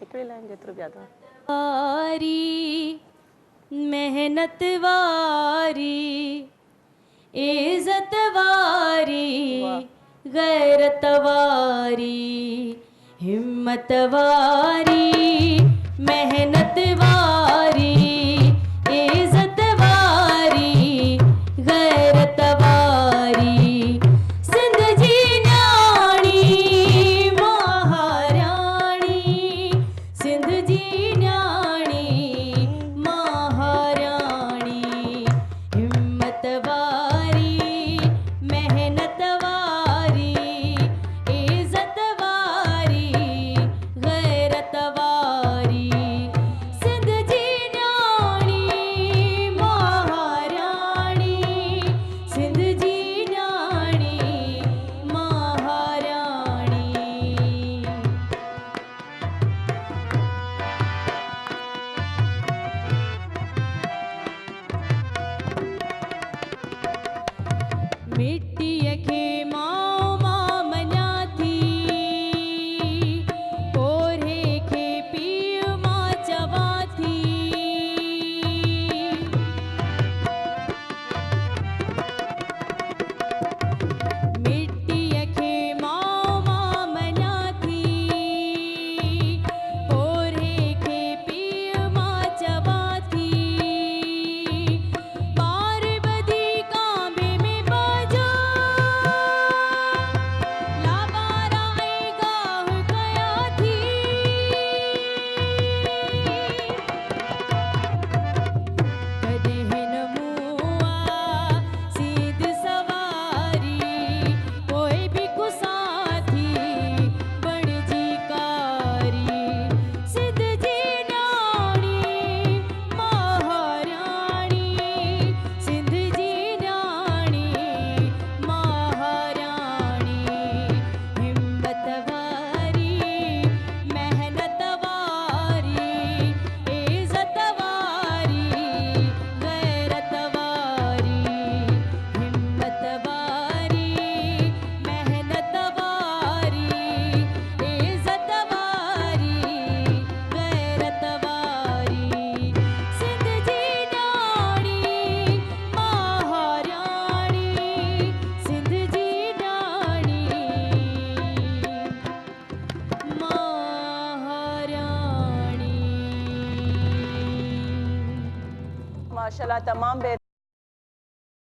हिकिड़ी लाइन जेतिरो यादि आहे। वारी मेहनत वारी इज्जत वारी गैरत वारी हिम्मत वारी मेहनत वारी इज्जत वारी गैरत वारी सिंध जी न्याणी महाराणी सिंध जी न्याणी महाराणी हिम्मत वारी मेहनत वारी इज्जत वारी गैरत वारी सिंध जी न्याणी महाराणी सिंध जी न्याणी महाराणी। मिट्टीअ खे माउ मां मञा थी कोरे खे पीउ मां चवां थी मिट्टीअ खे माउ मां मञा थी कोरे खे पीउ मां चवां थी ॿार ॿधी कांबे में बाजो लाबारा ऐं गाह कयां थी कॾहिं हिन मुआ सीध सवारी पोइ बि कुसां थी बणिजी कारी सिंध जी न्याणी महाराणी सिंध जी न्याणी महाराणी हिम्मत वारी मेहनत वारी इज्जत वारी गैरत वारी हिम्मत वारी मेहनत वारी इज्जत वारी गैरत वारी सिंध जी न्याणी महाराणी सिंध जी न्याणी महाराणी। माशाल्लाह तमामु